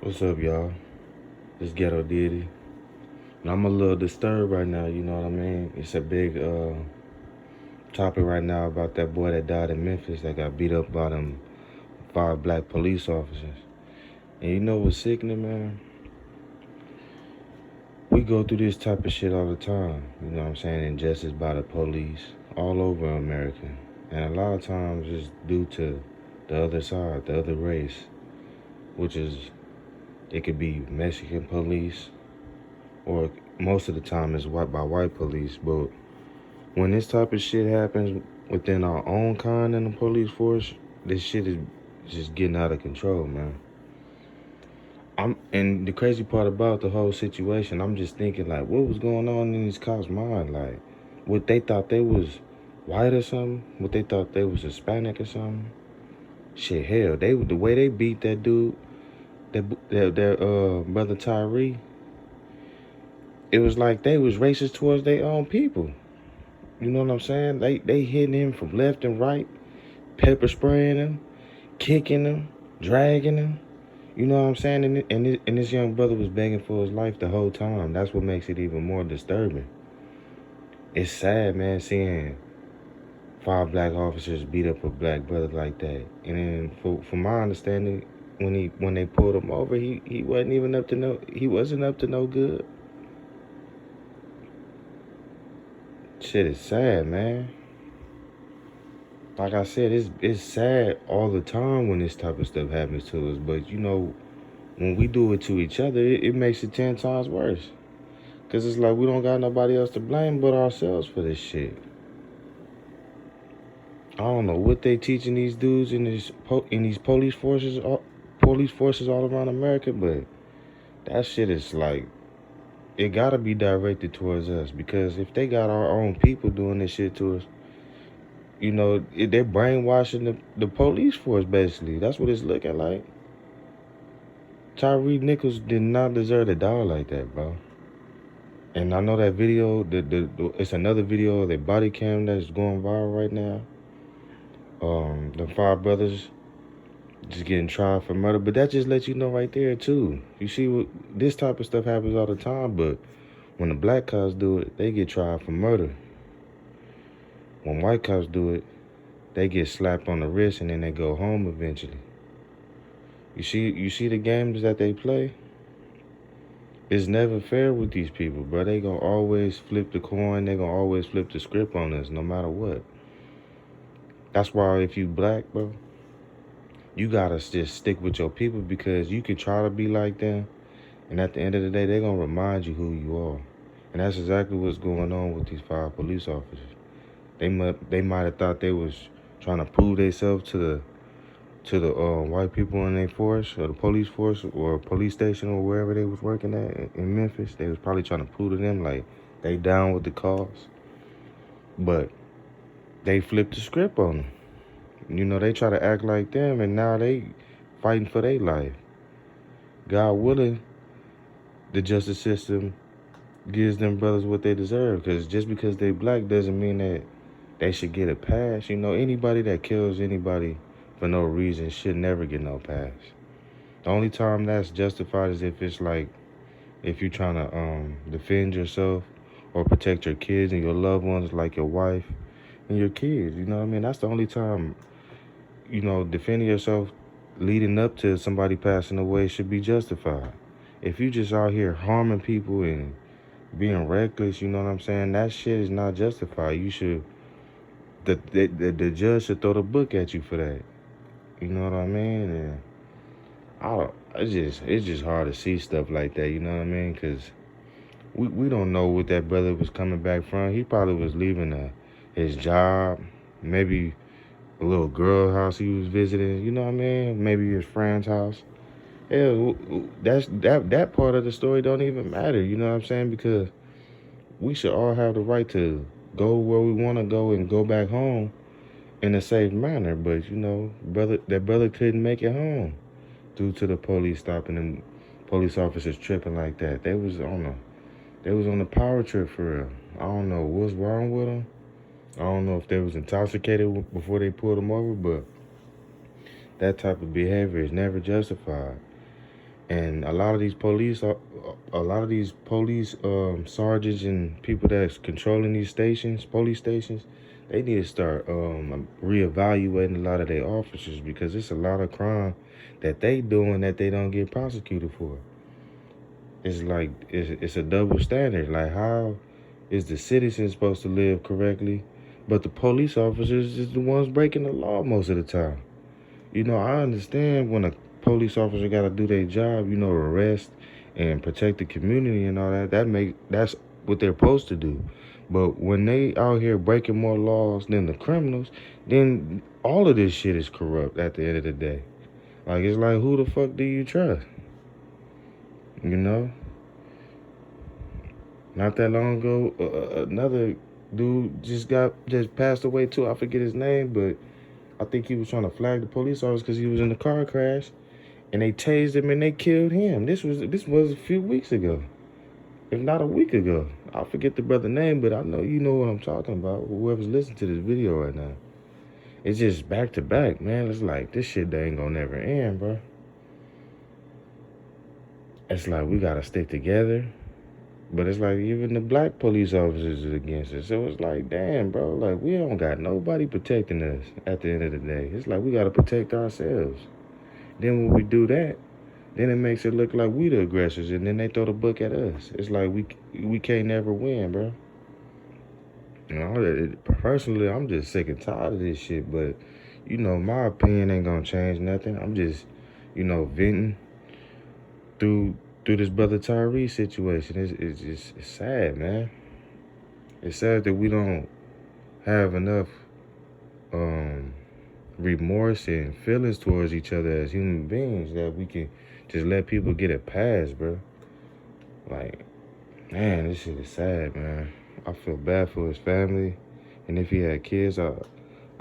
What's up, y'all? This Ghetto Diddy. And I'm a little disturbed right now, you know what I mean? It's a big topic right now about that boy that died in Memphis that got beat up by them 5 black police officers. And you know what's sickening, man? We go through this type of shit all the time, you know what I'm saying? Injustice by the police all over America. And a lot of times it's due to the other side, the other race, which is, it could be Mexican police, or most of the time it's white police. But when this type of shit happens within our own kind in the police force, this shit is just getting out of control, man. And the crazy part about the whole situation, I'm just thinking like, what was going on in these cops' mind? Like, what they thought they was white or something? What they thought they was Hispanic or something? Shit, hell, the way they beat that dude, their brother Tyree, it was like they was racist towards their own people. You know what I'm saying? They hitting him from left and right, pepper spraying him, kicking him, dragging him. You know what I'm saying? And this young brother was begging for his life the whole time. That's what makes it even more disturbing. It's sad, man, seeing 5 black officers beat up a black brother like that. And then, from my understanding, when they pulled him over, he wasn't up to no good. Shit is sad, man. Like I said, it's sad all the time when this type of stuff happens to us. But you know, when we do it to each other, it makes it 10 times worse. Cause it's like we don't got nobody else to blame but ourselves for this shit. I don't know what they teaching these dudes in these police forces all around America, but that shit is like, it gotta be directed towards us. Because if they got our own people doing this shit to us, you know, they're brainwashing the police force, basically. That's what it's looking like. Tyre Nichols did not deserve to die like that, bro. And I know that video, it's another video of their body cam that's going viral right now. The 5 brothers just getting tried for murder. But that just lets you know right there, too. You see, this type of stuff happens all the time, but when the black cops do it, they get tried for murder. When white cops do it, they get slapped on the wrist and then they go home eventually. You see the games that they play? It's never fair with these people, bro. They gonna always flip the coin. They gonna always flip the script on us, no matter what. That's why if you black, bro, you gotta just stick with your people, because you can try to be like them, and at the end of the day, they're gonna remind you who you are. And that's exactly what's going on with these 5 police officers. They might have thought they was trying to prove themselves to the white people in their force, or the police force, or police station, or wherever they was working at in Memphis. They was probably trying to prove to them like they down with the cause. But they flipped the script on them. You know, they try to act like them, and now they fighting for their life. God willing, the justice system gives them brothers what they deserve. Because just because they black doesn't mean that they should get a pass. You know, anybody that kills anybody for no reason should never get no pass. The only time that's justified is if it's like, if you're trying to defend yourself or protect your kids and your loved ones, like your wife and your kids. You know what I mean? That's the only time, you know, defending yourself leading up to somebody passing away should be justified. If you just out here harming people and being reckless, you know what I'm saying, that shit is not justified. You should, the judge should throw the book at you for that. You know what I mean? And it's just hard to see stuff like that, you know what I mean? Because we don't know what that brother was coming back from. He probably was leaving his job, maybe a little girl house he was visiting, you know what I mean? Maybe his friend's house. Hell, that part of the story don't even matter, you know what I'm saying? Because we should all have the right to go where we want to go and go back home in a safe manner. But you know, that brother couldn't make it home due to the police stopping him, police officers tripping like that. They was on a power trip for real. I don't know what's wrong with them. I don't know if they was intoxicated before they pulled them over, but that type of behavior is never justified. And a lot of these police sergeants and people that's controlling these police stations, they need to start reevaluating a lot of their officers, because it's a lot of crime that they doing that they don't get prosecuted for. It's like it's a double standard. Like, how is the citizen supposed to live correctly, but the police officers is the ones breaking the law most of the time? I understand when a police officer got to do their job, arrest and protect the community and all that. That's what they're supposed to do. But when they out here breaking more laws than the criminals, then all of this shit is corrupt at the end of the day. Like, it's like, who the fuck do you trust? Not that long ago, another dude just passed away too. I forget his name, but I think he was trying to flag the police officer because he was in a car crash, and they tased him and they killed him. This was a few weeks ago, if not a week ago. I forget the brother's name, but I know you know what I'm talking about. Whoever's listening to this video right now, it's just back to back, man. It's like, this shit ain't gonna never end, bro. It's like, we gotta stick together. But it's like, even the black police officers is against it. So it's like, damn, bro, like, we don't got nobody protecting us at the end of the day. It's like, we got to protect ourselves. Then when we do that, then it makes it look like we the aggressors, and then they throw the book at us. It's like, we can't never win, bro. Personally, I'm just sick and tired of this shit, but, my opinion ain't gonna change nothing. I'm just, venting through this brother Tyree situation. It's sad, man. It's sad that we don't have enough remorse and feelings towards each other as human beings, that we can just let people get a pass, bro. Like, man, this shit is sad, man. I feel bad for his family, and if he had kids, I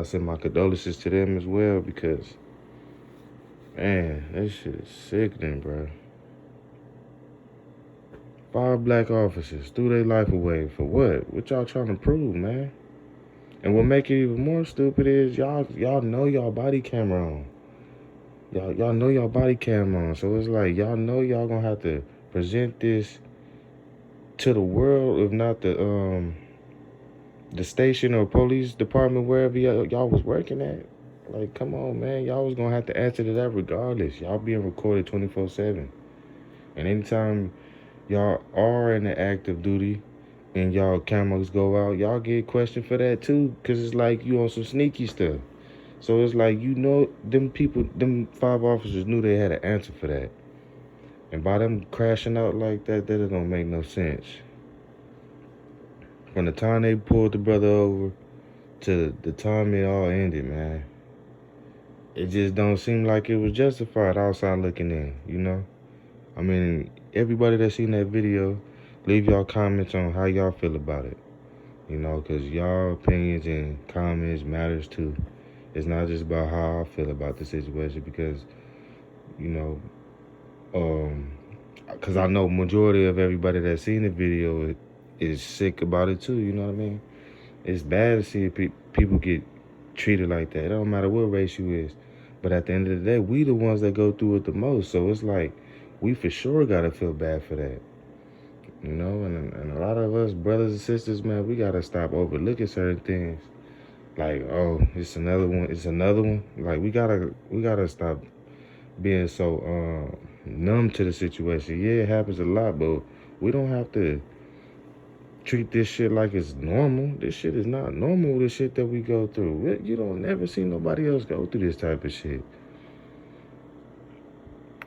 send my condolences to them as well, because, man, this shit is sickening, bro. 5 black officers threw their life away for what? What y'all trying to prove, man? And what make it even more stupid is y'all know y'all body camera on. Y'all know y'all body camera on. So it's like, y'all know y'all gonna have to present this to the world, if not the station or police department, wherever y'all was working at. Like, come on, man. Y'all was gonna have to answer to that regardless. Y'all being recorded 24/7. And anytime y'all are in the active duty and y'all cameras go out, y'all get questioned for that too, because it's like you on some sneaky stuff. So it's like, them 5 officers knew they had an answer for that. And by them crashing out like that, that don't make no sense. From the time they pulled the brother over to the time it all ended, man, it just don't seem like it was justified outside looking in, I mean, everybody that's seen that video, leave y'all comments on how y'all feel about it. Because y'all opinions and comments matters too. It's not just about how I feel about the situation, because, because I know majority of everybody that's seen the video is sick about it too, you know what I mean? It's bad to see people get treated like that. It don't matter what race you is. But at the end of the day, we the ones that go through it the most. So it's like, we for sure gotta feel bad for that. And a lot of us brothers and sisters, man, we gotta stop overlooking certain things. Like, oh, it's another one. Like, we gotta stop being so numb to the situation. Yeah, it happens a lot, but we don't have to treat this shit like it's normal. This shit is not normal, the shit that we go through. You don't never see nobody else go through this type of shit.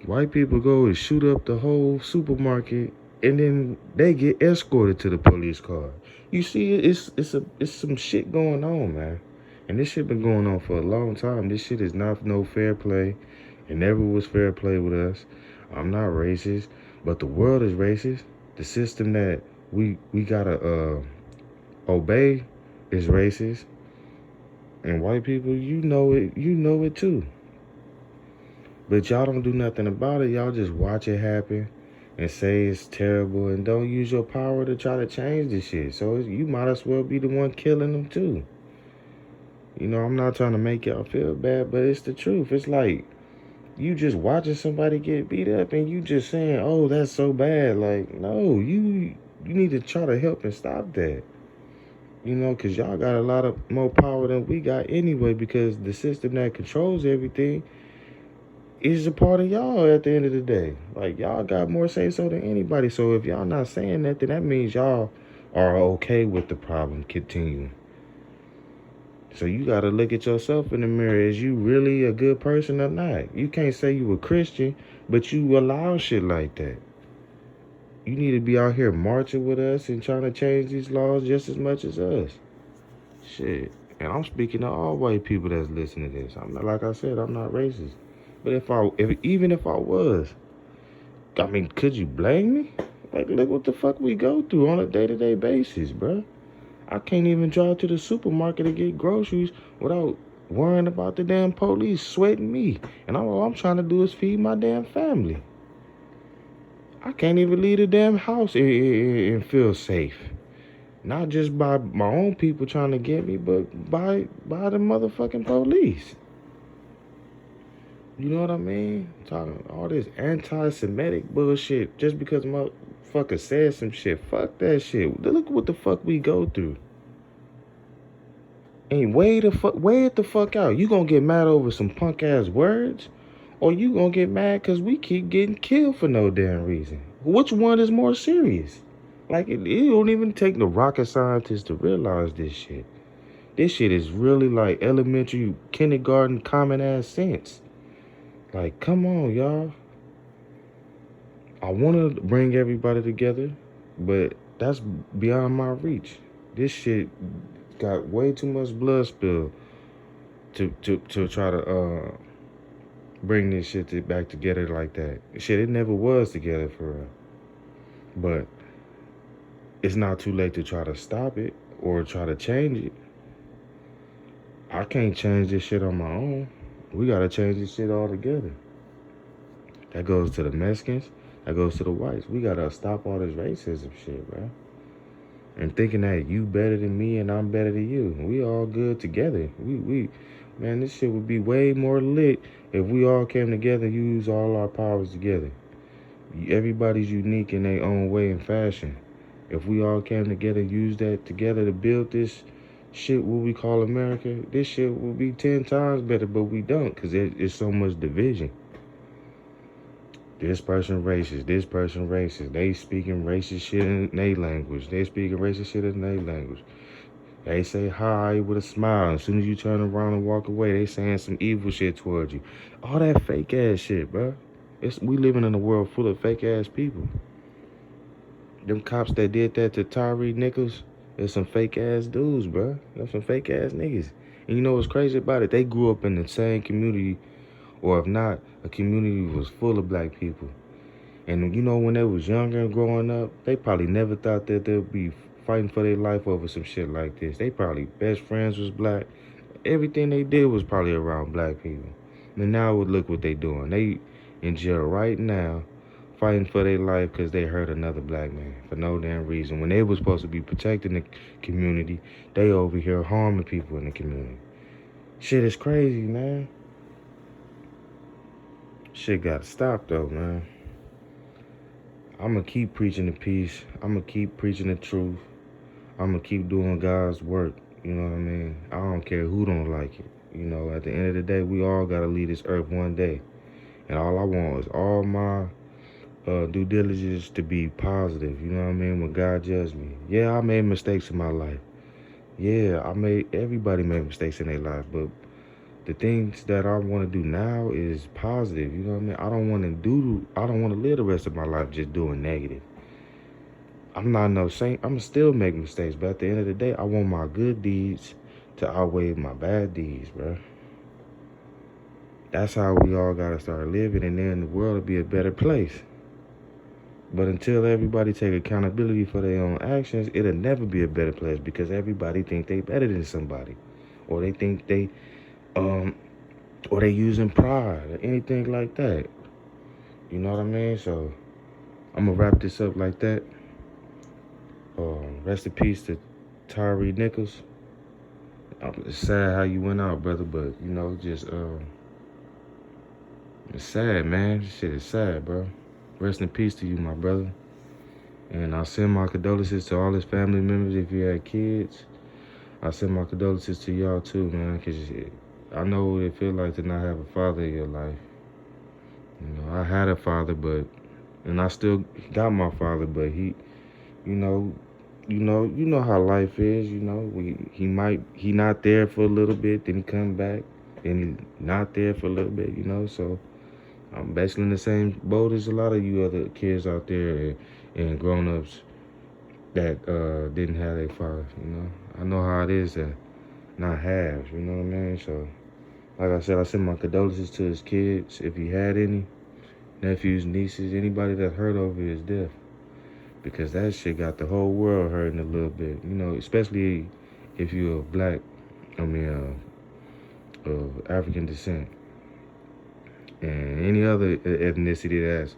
White people go and shoot up the whole supermarket, and then they get escorted to the police car. You see, it's some shit going on, man. And this shit been going on for a long time. This shit is not no fair play. It never was fair play with us. I'm not racist, but the world is racist. The system that we gotta obey is racist. And white people, you know it too. But y'all don't do nothing about it. Y'all just watch it happen and say it's terrible, and don't use your power to try to change this shit. So you might as well be the one killing them too. I'm not trying to make y'all feel bad, but it's the truth. It's like, you just watching somebody get beat up and you just saying, oh, that's so bad. Like, no, you need to try to help and stop that. You know, because y'all got a lot of more power than we got anyway, because the system that controls everything is a part of y'all at the end of the day. Like, y'all got more say-so than anybody. So if y'all not saying that, then that means y'all are okay with the problem continuing. So you got to look at yourself in the mirror. Is you really a good person or not? You can't say you a Christian, but you allow shit like that. You need to be out here marching with us and trying to change these laws just as much as us. Shit. And I'm speaking to all white people that's listening to this. I'm not, like I said, I'm not racist. But even if I was, I mean, could you blame me? Like, look what the fuck we go through on a day-to-day basis, bruh. I can't even drive to the supermarket to get groceries without worrying about the damn police sweating me. And all I'm trying to do is feed my damn family. I can't even leave the damn house and feel safe. Not just by my own people trying to get me, but by the motherfucking police. You know what I mean? Talking all this anti-Semitic bullshit just because motherfucker said some shit. Fuck that shit. Look what the fuck we go through. And wait the fuck out. You gonna get mad over some punk ass words? Or you gonna get mad cause we keep getting killed for no damn reason? Which one is more serious? Like, it don't even take the rocket scientists to realize this shit. This shit is really like elementary, kindergarten, common ass sense. Like, come on, y'all. I want to bring everybody together, but that's beyond my reach. This shit got way too much blood spilled to try to bring this shit back together like that. Shit, it never was together for real. But it's not too late to try to stop it or try to change it. I can't change this shit on my own. We gotta change this shit all together. That goes to the Mexicans. That goes to the whites. We gotta stop all this racism shit, bro. And thinking that you better than me and I'm better than you. We all good together. Man, this shit would be way more lit if we all came together and used all our powers together. Everybody's unique in their own way and fashion. If we all came together and used that together to build this shit, what we call America, this shit would be 10 times better, but we don't, because it's so much division. This person racist, this person racist. They speaking racist shit in their language. They speaking racist shit in their language. They say hi with a smile. As soon as you turn around and walk away, they saying some evil shit towards you. All that fake ass shit, bro. We living in a world full of fake ass people. Them cops that did that to Tyre Nichols, there's some fake ass dudes, bro. There's some fake ass niggas. And you know what's crazy about it? They grew up in the same community, or if not, a community was full of black people. And you know, when they was younger and growing up, they probably never thought that they'd be fighting for their life over some shit like this. They probably best friends was black. Everything they did was probably around black people. And now look what they doing. They in jail right now fighting for their life because they hurt another black man for no damn reason. When they was supposed to be protecting the community, they over here harming people in the community. Shit is crazy, man. Shit gotta stop though, man. I'm gonna keep preaching the peace. I'm gonna keep preaching the truth. I'm gonna keep doing God's work. You know what I mean? I don't care who don't like it. You know, at the end of the day, we all gotta leave this earth one day. And all I want is all my due diligence to be positive. You know what I mean? When God judged me. Yeah, I made mistakes in my life. Yeah, everybody made mistakes in their life. But the things that I want to do now is positive. You know what I mean? I don't want to live the rest of my life just doing negative. I'm not no saint. I'm still make mistakes, but at the end of the day, I want my good deeds to outweigh my bad deeds, bro. That's how we all gotta start living, and then the world will be a better place. But until everybody take accountability for their own actions, it'll never be a better place, because everybody think they better than somebody, or they think or they using pride or anything like that. You know what I mean? So I'm gonna wrap this up like that. Rest in peace to Tyre Nichols. It's sad how you went out, brother, but you know, just It's sad, man. This shit is sad, bro. Rest in peace to you, my brother. And I send my condolences to all his family members if you had kids. I send my condolences to y'all too, man, because I know what it feels like to not have a father in your life. You know, I had a father, and I still got my father, but he know how life is. You know, he not there for a little bit, then he come back, then he not there for a little bit. You know, so I'm basically in the same boat as a lot of you other kids out there and grown-ups that didn't have their father. You know, I know how it is to not have. You know what I mean? So, like I said, I send my condolences to his kids if he had any nephews, nieces, anybody that heard over his death. Because that shit got the whole world hurting a little bit, you know, especially if you're of African descent. And any other ethnicity that's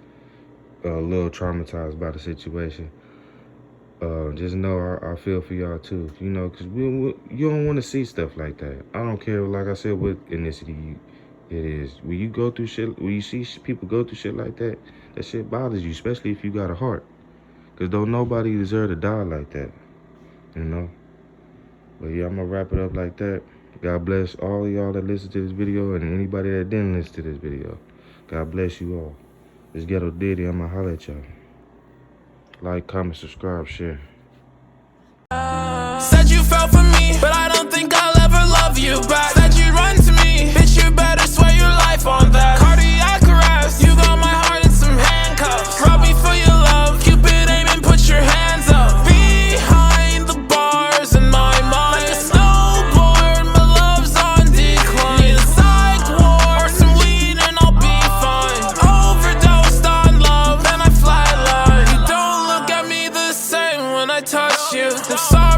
a little traumatized by the situation. Just know I feel for y'all too, you know, because you don't want to see stuff like that. I don't care, like I said, what ethnicity it is. When you go through shit, when you see people go through shit like that, that shit bothers you, especially if you got a heart. Because don't nobody deserve to die like that, you know? But yeah, I'm going to wrap it up like that. God bless all of y'all that listen to this video and anybody that didn't listen to this video. God bless you all. This Ghetto Diddy, I'm going to holler at y'all. Like, comment, subscribe, share. Said you fell for me, but I don't think I'll ever love you back. Said you run to me, bitch, you better swear your life on that. Cardiac arrest, you got my heart in some handcuffs. Rob me for your love, Cupid aim and put your hands up. Behind the bars in my mind, like a snowboard, my love's on decline. Need a psych ward or some weed and I'll be fine. Overdosed on love, then I flatline. You don't look at me the same when I touch you. I'm sorry.